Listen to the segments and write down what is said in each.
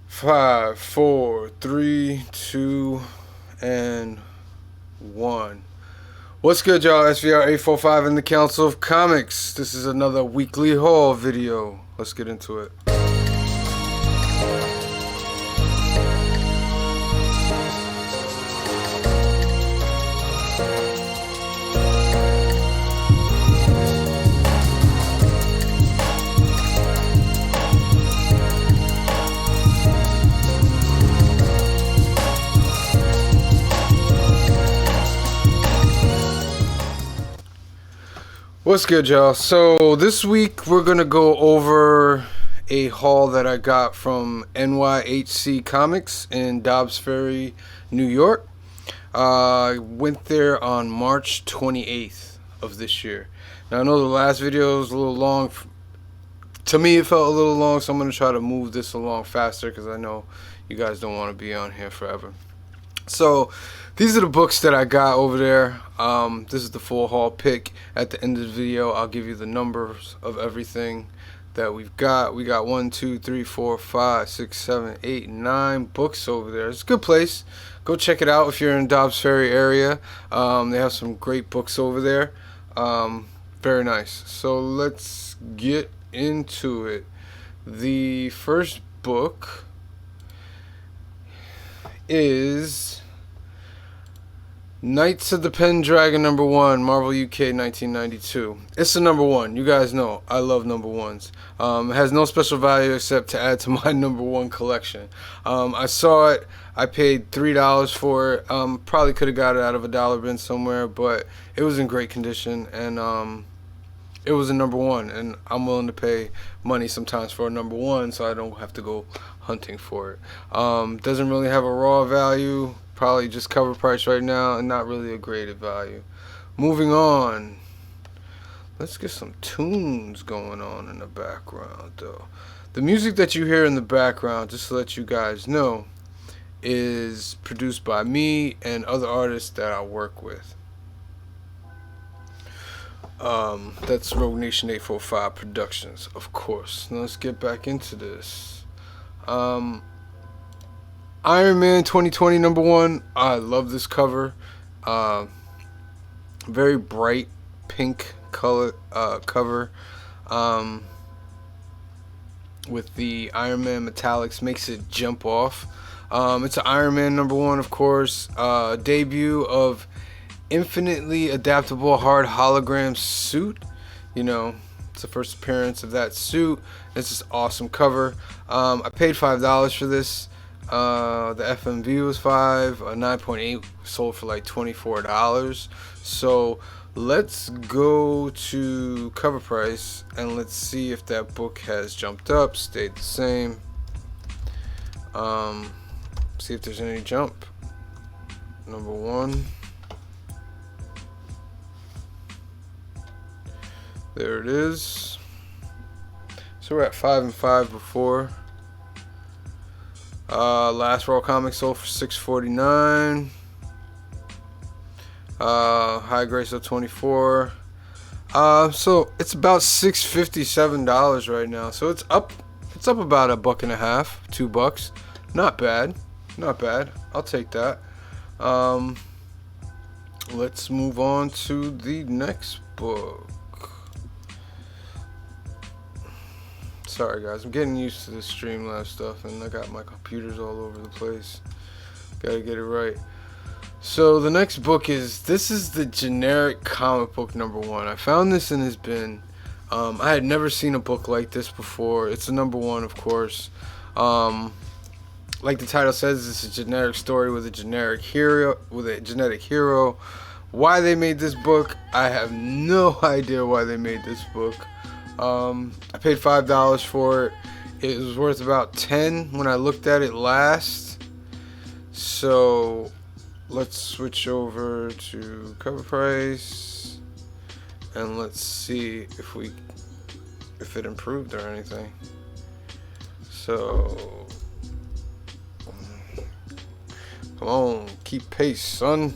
Five, four, three, two, and one. What's good, y'all? SVR 845 in the Council of Comics. This is another weekly haul video. Let's get into it. What's good, y'all? So this week we're gonna go over a haul that I got from NYHC Comics in Dobbs, Ferry, New York. I went there on March 28th of this year. Now I know the last video was a little long. To me it felt a little long, so I'm gonna try to move this along faster because I know you guys don't want to be on here forever. So these are the books that I got over there. This is the full haul pick. At the end of the video, I'll give you the numbers of everything that we've got. We got 1, 2, 3, 4, 5, 6, 7, 8, 9 books over there. It's a good place. Go check it out if you're in Dobbs Ferry area. They have some great books over there. Very nice. So let's get into it. The first book is Knights of the Pendragon #1, Marvel UK 1992. It's the #1. You guys know I love #1s. It has no special value except to add to my #1 collection. I saw it. I paid $3 for it. Probably could have got it out of a dollar bin somewhere, but it was in great condition, and it was a #1, and I'm willing to pay money sometimes for a #1, so I don't have to go hunting for it. Doesn't really have a raw value. Probably just cover price right now, and not really a graded value. Moving on. Let's get some tunes going on in the background, though. The music that you hear in the background, just to let you guys know, is produced by me and other artists that I work with. That's Rogue Nation 845 Productions, of course. Now let's get back into this. Iron Man 2020 #1. I love this cover. Very bright pink color cover. With the Iron Man metallics, makes it jump off. It's an Iron Man #1, of course. Debut of infinitely adaptable hard hologram suit. You know, it's the first appearance of that suit. It's just awesome cover. I paid $5 for this. The FMV was $5. 9.8 sold for like $24. So let's go to cover price and let's see if that book has jumped up, stayed the same. See if there's any jump. #1. There it is. So we're at 5 and 5 before. Last Raw Comics sold for $6.49. High grade of $24. So it's about $6.50, $7 right now. So it's up about $1.50, $2. Not bad. Not bad. I'll take that. Let's move on to the next book. Sorry guys, I'm getting used to this Streamlabs stuff, and I got my computers all over the place. Gotta get it right. So the next book is the generic comic book #1. I found this in his bin. I had never seen a book like this before. It's a #1, of course. Like the title says, it's a generic story with a generic hero. Why they made this book, I have no idea why they made this book. I paid $5 for it. It was worth about $10 when I looked at it last. So let's switch over to cover price and let's see if it improved or anything. So come on, keep pace, son.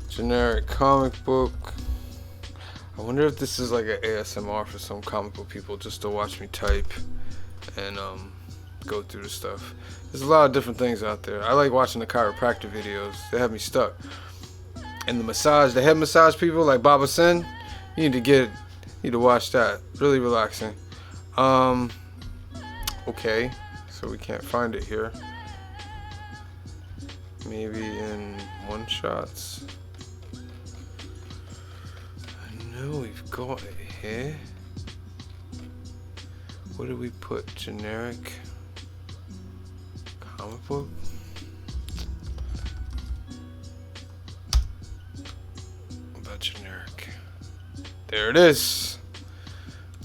Generic comic book. I wonder if this is like an ASMR for some comic book people, just to watch me type and go through the stuff. There's a lot of different things out there. I like watching the chiropractic videos. They have me stuck. And the head massage people like Baba Sen, you need to watch that. Really relaxing. Okay, so we can't find it here. Maybe in one shots. I know we've got it here. What did we put? Generic comic book? What about generic? There it is.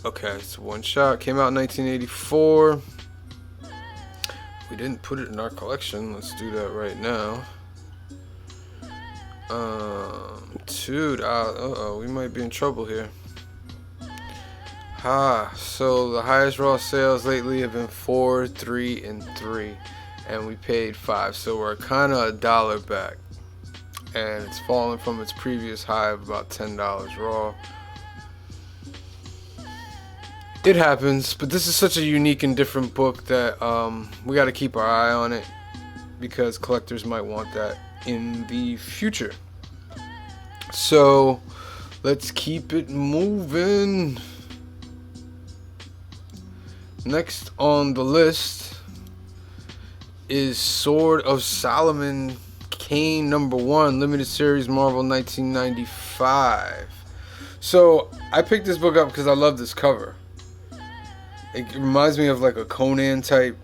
Okay, it's one shot. Came out in 1984. We didn't put it in our collection. Let's do that right now. Dude, we might be in trouble here. So the highest raw sales lately have been 4, 3, and 3, and we paid 5, so we're kind of $1 back, and it's fallen from its previous high of about $10 raw. It happens, but this is such a unique and different book that we got to keep our eye on it, because collectors might want that in the future. So let's keep it moving. Next on the list is Sword of Solomon Kane #1, limited series, Marvel, 1995. So I picked this book up because I love this cover. It reminds me of like a Conan type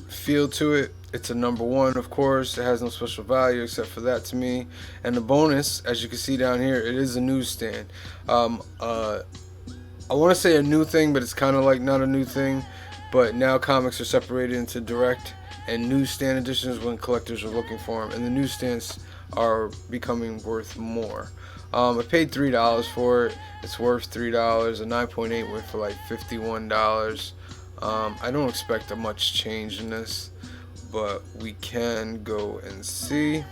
feel to it. It's a #1, of course. It has no special value except for that to me. And the bonus, as you can see down here, it is a newsstand. I want to say a new thing, but it's kind of like not a new thing. But now comics are separated into direct and newsstand editions when collectors are looking for them, and the newsstands are becoming worth more. I paid $3 for it. It's worth $3. A 9.8 went for like $51. I don't expect a much change in this, but we can go and see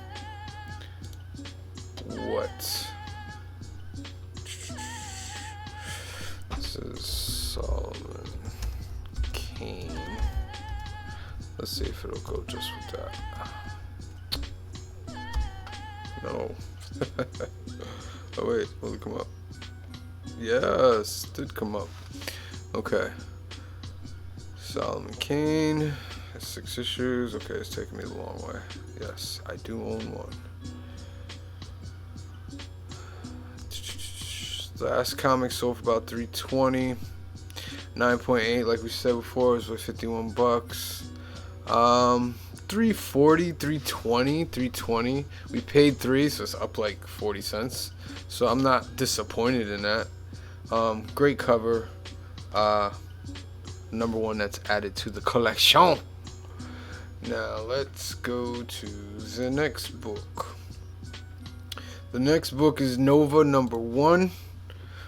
what. This is Solomon Kane. Let's see if it'll go just with that. No. Oh wait, will it come up? Yes, it did come up. Okay. Solomon Kane. Has 6 issues. Okay, it's taking me the long way. Yes, I do own one. Last comic sold for about $320. 9.8, like we said before, was worth $51. 340, 320, 320. We paid $3, so it's up like 40 cents. So I'm not disappointed in that. Great cover. #1 that's added to the collection. Now let's go to the next book. The next book is Nova #1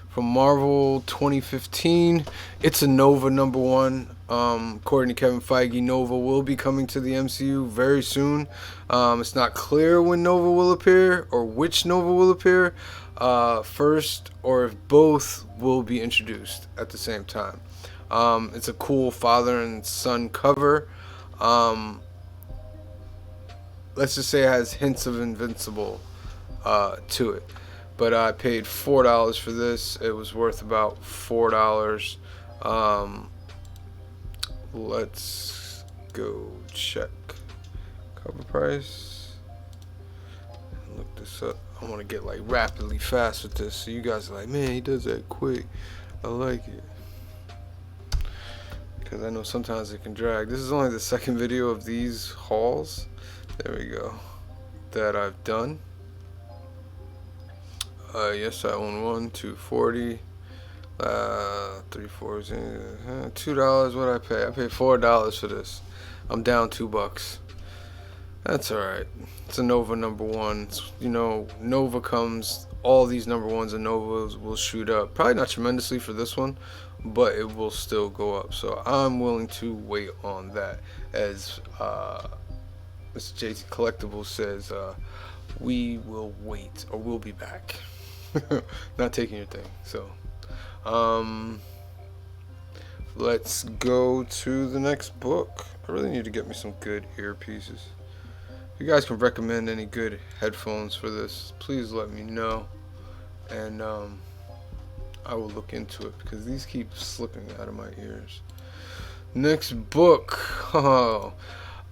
from Marvel 2015. It's a Nova #1. According to Kevin Feige, Nova will be coming to the MCU very soon. It's not clear when Nova will appear or which Nova will appear first, or if both will be introduced at the same time. It's a cool father and son cover. Let's just say it has hints of Invincible to it. But I paid $4 for this. It was worth about $4. Let's go check cover price. Look this up. I want to get like rapidly fast with this, so you guys are like, man, he does that quick. I like it, because I know sometimes it can drag. This is only the second video of these hauls. There we go. That I've done. Yes, I own one. $240. $2. What I pay? I paid $4 for this. I'm down $2. That's alright. It's a Nova #1. It's, you know, Nova comes. All these #1s and Novas will shoot up. Probably not tremendously for this one, but it will still go up. So I'm willing to wait on that. As Mr. JT Collectible says, we will wait, or we'll be back. Not taking your thing. So let's go to the next book. I really need to get me some good earpieces. If you guys can recommend any good headphones for this, please let me know, and I will look into it because these keep slipping out of my ears. Next book,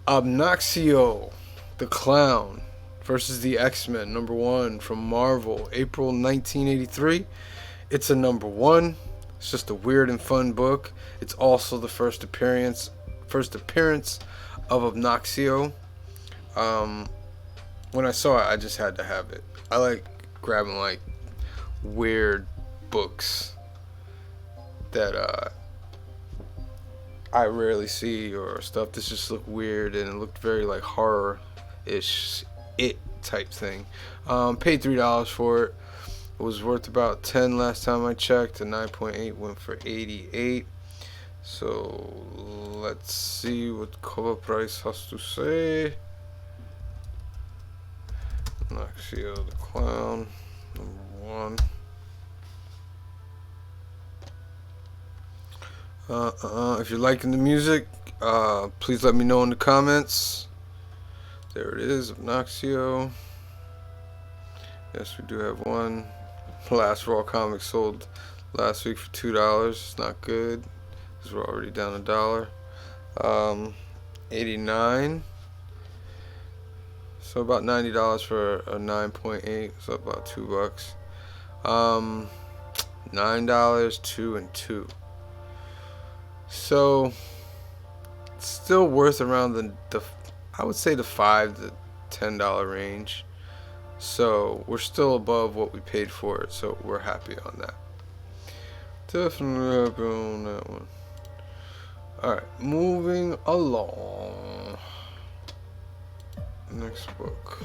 Noxio, the Clown versus the X-Men, #1 from Marvel, April 1983. It's a #1. It's just a weird and fun book. It's also the first appearance of Noxio. When I saw it, I just had to have it. I like grabbing like weird books that I rarely see, or stuff that just look weird, and it looked very like horror-ish, it type thing. Paid $3 for it. It was worth about 10 last time I checked. A 9.8 went for 88. So let's see what cover price has to say. Noxio the Clown, #1. If you're liking the music, please let me know in the comments. There it is, of Noxio. Yes, we do have one. Last Raw comic sold last week for $2. It's not good because we're already down $1. 89. So about $90 for a 9.8. So about $2. $9, 2 and 2. So it's still worth around the I would say the $5 to $10 range. So we're still above what we paid for it, so we're happy on that. Definitely happy on that one. Alright, moving along. Next book.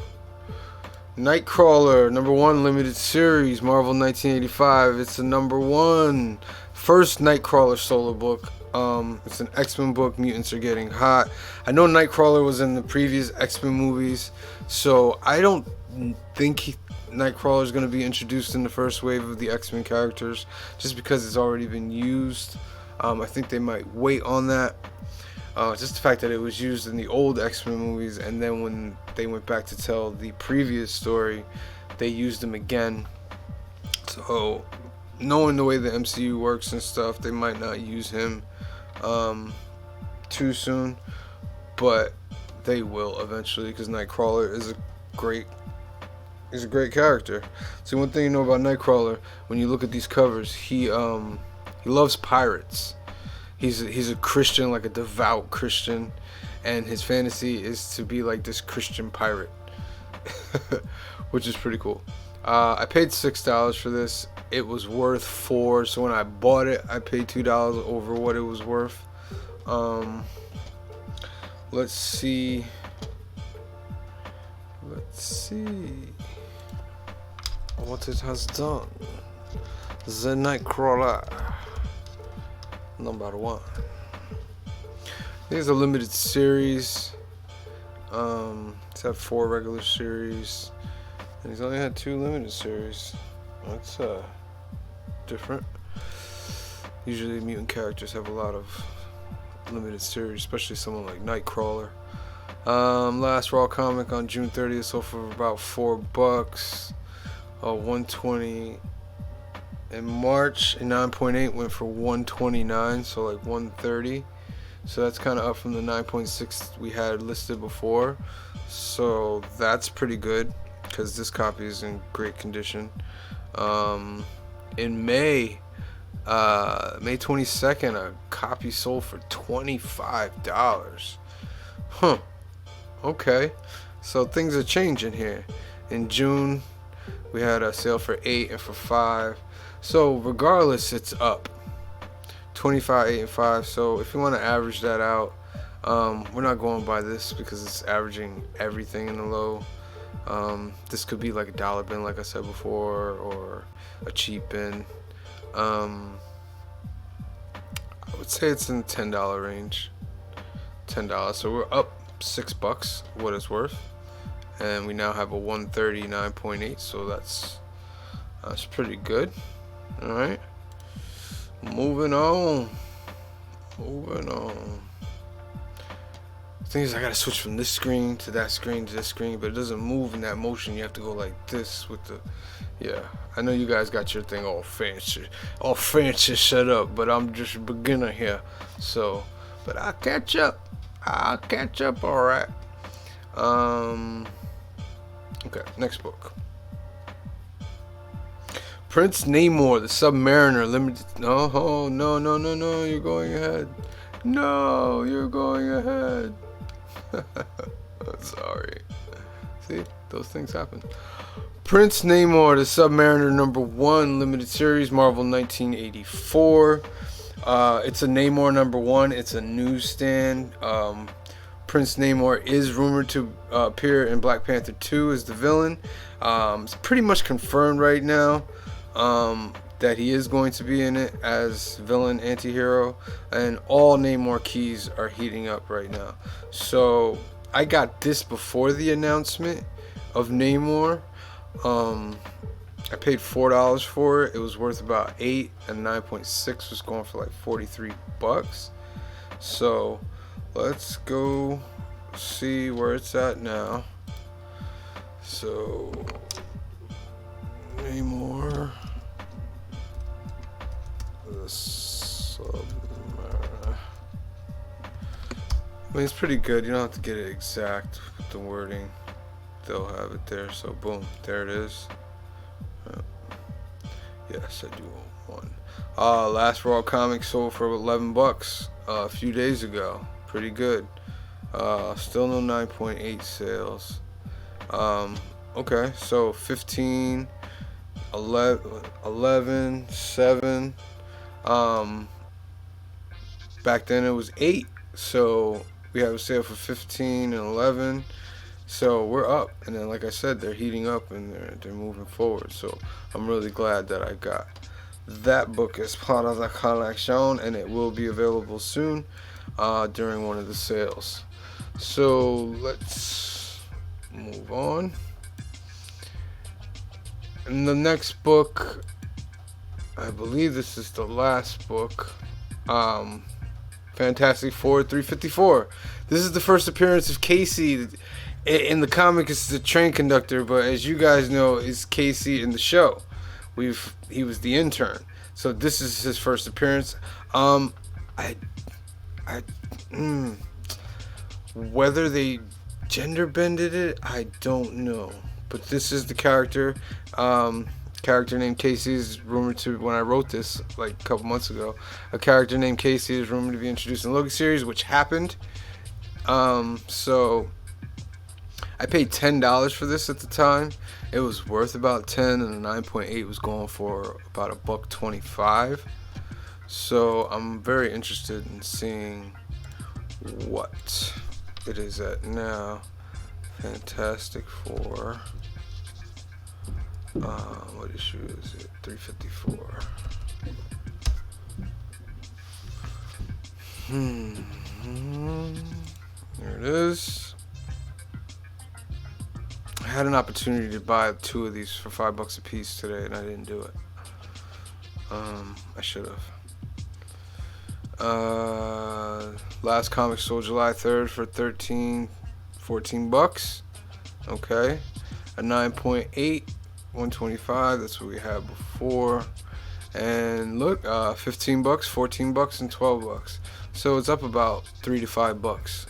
Nightcrawler, #1 limited series, Marvel 1985. It's the #1 first Nightcrawler solo book. It's an X-Men book. Mutants are getting hot. I know Nightcrawler was in the previous X-Men movies, so I don't think Nightcrawler is going to be introduced in the first wave of the X-Men characters, just because it's already been used. I think they might wait on that. Just the fact that it was used in the old X-Men movies, and then when they went back to tell the previous story, they used him again. So knowing the way the MCU works and stuff, they might not use him too soon, but they will eventually, because Nightcrawler is a great character. See, one thing you know about Nightcrawler, when you look at these covers, he loves pirates. He's a Christian, like a devout Christian, and his fantasy is to be like this Christian pirate, which is pretty cool. I paid $6 for this. It was worth $4, so when I bought it, I paid $2 over what it was worth. Let's see what it has done. The Nightcrawler, #1. It's a limited series. It's had 4 regular series, and he's only had 2 limited series. That's different. Usually mutant characters have a lot of limited series, especially someone like Nightcrawler. Last Raw comic on June 30th, sold for about $4. 120 in March, and 9.8 went for 129, so like 130. So that's kind of up from the 9.6 we had listed before. So that's pretty good, because this copy is in great condition. In May 22nd, a copy sold for $25. Okay, so things are changing here. In June, we had a sale for $8 and for $5. So regardless, it's up. 25, 8, and 5. So if you want to average that out, we're not going by this because it's averaging everything in the low. This could be like a dollar bin, like I said before, or a cheap bin. I would say it's in the $10 range. $10. So we're up $6, what it's worth, and we now have a 139.8. So that's pretty good. All right. Moving on. The thing is, I gotta switch from this screen to that screen to this screen, but it doesn't move in that motion. You have to go like this with the, yeah. I know you guys got your thing all fancy set up, but I'm just a beginner here. So, but I'll catch up. All right. Okay, next book. Prince Neymar, the Submariner Limited. No, you're going ahead. No, you're going ahead. Sorry. See, those things happen. Prince Neymar, the Submariner #1 limited series, Marvel 1984. It's a Neymar #1. It's a newsstand. Prince Neymar is rumored to appear in Black Panther 2 as the villain. It's pretty much confirmed right now that he is going to be in it as villain, anti-hero, and all Neymar keys are heating up right now. So I got this before the announcement of Neymar. I paid $4 for it. It was worth about $8, and 9.6 was going for like $43. So let's go see where it's at now. So Neymar, the Submariner. I mean, it's pretty good. You don't have to get it exact with the wording. They'll have it there. So boom, there it is. Yes, I do want one. Last Raw comic sold for $11 a few days ago. Pretty good. Still no 9.8 sales. Okay, so 15, 11, 7. Back then it was 8. So we have a sale for 15 and 11. So we're up, and then like I said, they're heating up and they're moving forward. So I'm really glad that I got that book as part of the collection, and it will be available soon during one of the sales. So let's move on. And the next book, I believe this is the last book. Fantastic Four 354. This is the first appearance of Casey. In the comic, it's the train conductor, but as you guys know, it's Casey in the show. He was the intern, so this is his first appearance. Whether they gender bended it, I don't know. But this is the character. Character named Casey is rumored to, when I wrote this like a couple months ago, a character named Casey is rumored to be introduced in the Logan series, which happened. So I paid $10 for this at the time. It was worth about 10, and the 9.8 was going for about $1.25. So I'm very interested in seeing what it is at now. Fantastic Four. What issue is it? 354. There it is. I had an opportunity to buy 2 of these for $5 a piece today, and I didn't do it. I should have. Last comic sold July 3rd for $14. Okay. A 9.8, 125. That's what we had before. And look, $15, $14, and $12. So it's up about $3 to $5.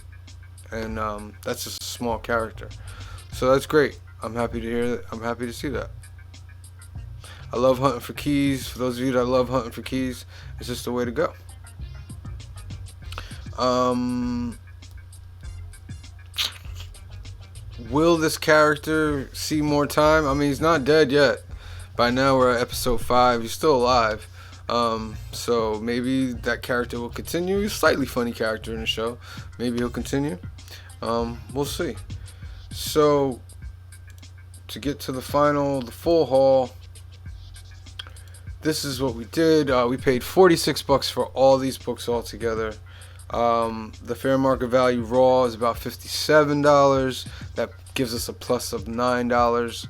And that's just a small character. So that's great. I'm happy to hear that. I'm happy to see that. I love hunting for keys. For those of you that love hunting for keys, it's just the way to go. Will this character see more time? I mean, he's not dead yet. By now we're at episode 5. He's still alive. So maybe that character will continue. He's a slightly funny character in the show. Maybe he'll continue. We'll see. So to get to the full haul, this is what we did. We paid $46 for all these books all together. The fair market value raw is about $57. That gives us a plus of $9.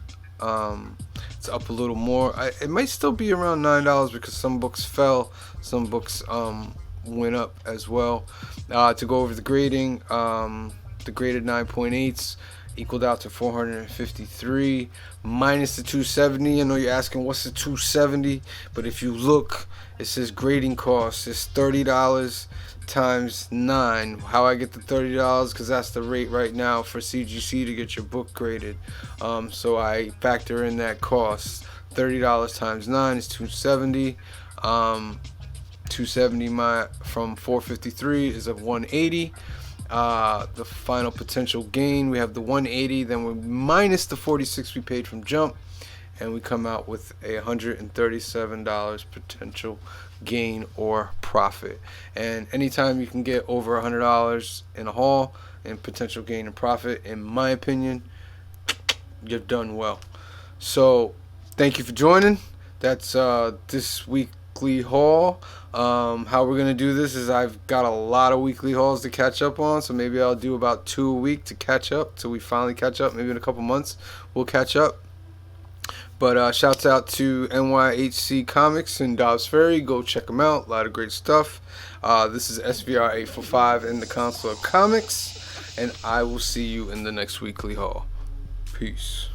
It's up a little more. It might still be around $9 because some books fell, some books went up as well. To go over the grading, the graded 9.8s equaled out to 453 minus the 270. I know you're asking what's the 270, but if you look, it says grading costs is $30 times 9. How I get the $30? Because that's the rate right now for CGC to get your book graded. So I factor in that cost. $30 times 9 is 270. 270 from 453 is a 180. The final potential gain, we have the 180, then we minus the 46 we paid from Jump, and we come out with a $137 potential gain or profit. And anytime you can get over $100 in a haul and potential gain and profit, in my opinion, you've done well. So thank you for joining. That's this weekly haul. How we're gonna do this is I've got a lot of weekly hauls to catch up on, so maybe I'll do about 2 a week to catch up till we finally catch up. Maybe in a couple months we'll catch up. But shouts out to NYHC Comics in Dobbs Ferry. Go check them out. A lot of great stuff. This is SVR 845 in the Console of Comics, and I will see you in the next weekly haul. Peace.